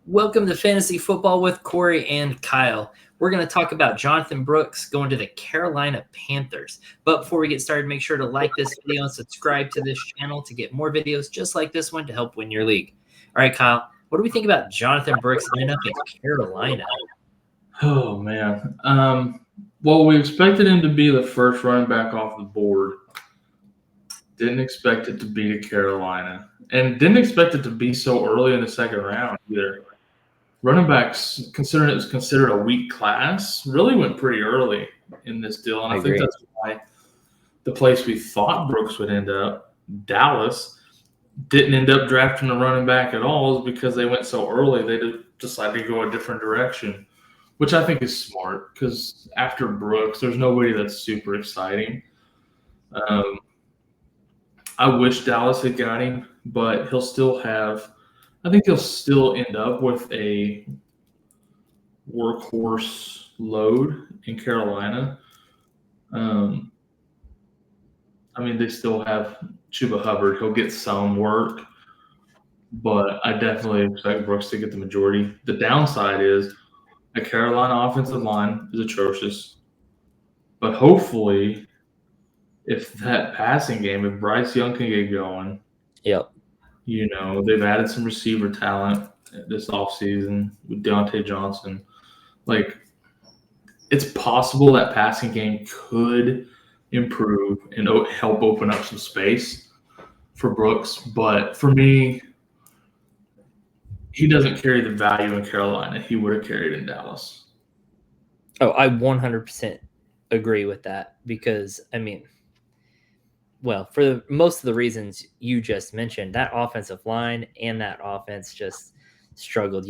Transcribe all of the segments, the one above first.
Welcome to Fantasy Football with Corey and Kyle. We're going to talk about Jonathan Brooks going to the Carolina Panthers. But before we get started, make sure to like this video and subscribe to this channel to get more videos just like this one to help win your league. All right, Kyle, what do we think about Jonathan Brooks ending up in Carolina? Oh, man. Well, we expected him to be the first running back off the board. Didn't expect it to be to Carolina. And didn't expect it to be so early in the second round either. Running backs, considering it was considered a weak class, really went pretty early in this deal. And I think that's why the place we thought Brooks would end up, Dallas, didn't end up drafting a running back at all, is because they went so early. They decided to go a different direction, which I think is smart because after Brooks, there's nobody that's super exciting. I wish Dallas had got him, but he'll still have – I think he'll still end up with a workhorse load in Carolina. They still have Chuba Hubbard. He'll get some work, but I definitely expect Brooks to get the majority. The downside is the Carolina offensive line is atrocious, but hopefully if that passing game, if Bryce Young can get going, they've added some receiver talent this offseason with Dionte Johnson. It's possible that passing game could improve and help open up some space for Brooks. But for me, he doesn't carry the value in Carolina he would have carried in Dallas. Oh, I 100% agree with that because, for most of the reasons you just mentioned, that offensive line and that offense just struggled.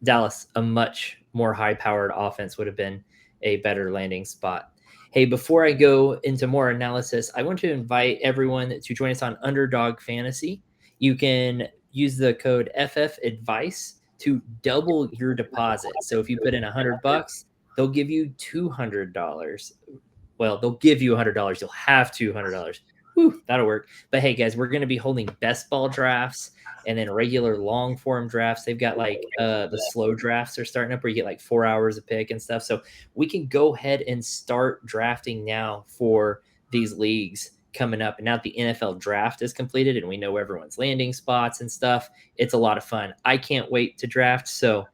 Dallas, a much more high-powered offense would have been a better landing spot. Hey, before I go into more analysis, I want to invite everyone to join us on Underdog Fantasy. You can use the code FFADVICE to double your deposit. So if you put in $100, they'll give you $200. Well, they'll give you $100. You'll have $200. Whew, that'll work. But hey, guys, we're going to be holding best ball drafts and then regular long form drafts. They've got the slow drafts are starting up where you get 4 hours a pick and stuff. So we can go ahead and start drafting now for these leagues coming up. And now that the NFL draft is completed and we know everyone's landing spots and stuff, it's a lot of fun. I can't wait to draft. So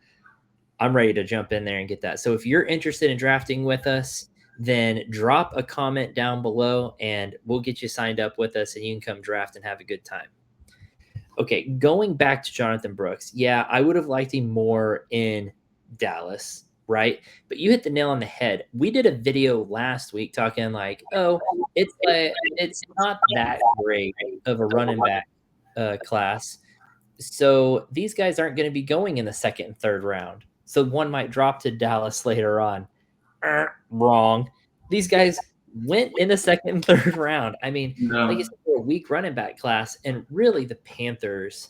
I'm ready to jump in there and get that. So if you're interested in drafting with us, then drop a comment down below and we'll get you signed up with us and you can come draft and have a good time. Okay, going back to Jonathan Brooks. Yeah, I would have liked him more in Dallas, right? But you hit the nail on the head. We did a video last week talking it's not that great of a running back class. So these guys aren't going to be going in the second and third round. So one might drop to Dallas later on. Wrong. These guys went in the second and third round. Like you said, they're a weak running back class. And really the Panthers,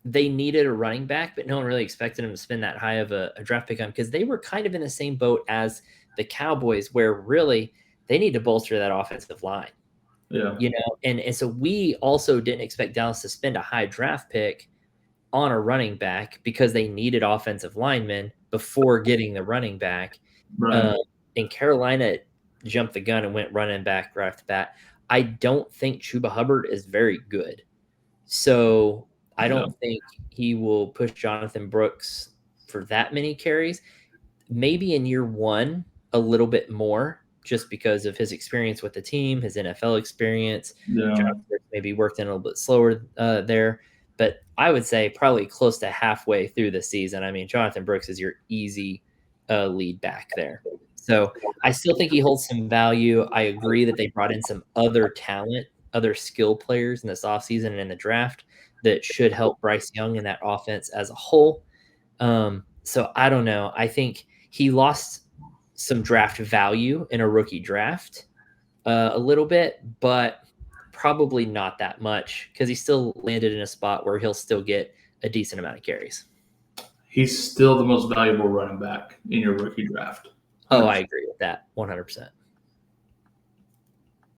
they needed a running back, but no one really expected them to spend that high of a draft pick on because they were kind of in the same boat as the Cowboys where really they need to bolster that offensive line. Yeah. And so we also didn't expect Dallas to spend a high draft pick on a running back because they needed offensive linemen before getting the running back. Right. And Carolina jumped the gun and went running back right off the bat. I don't think Chuba Hubbard is very good. So I don't think he will push Jonathan Brooks for that many carries. Maybe in year one, a little bit more just because of his experience with the team, his NFL experience. Yeah. Jonathan Brooks maybe worked in a little bit slower there. But I would say probably close to halfway through the season. Jonathan Brooks is your easy lead back there. So I still think he holds some value. I agree that they brought in some other talent, other skill players in this offseason and in the draft that should help Bryce Young in that offense as a whole. So I don't know. I think he lost some draft value in a rookie draft a little bit, but probably not that much because he still landed in a spot where he'll still get a decent amount of carries. He's still the most valuable running back in your rookie draft. 100%. Oh, I agree with that 100%.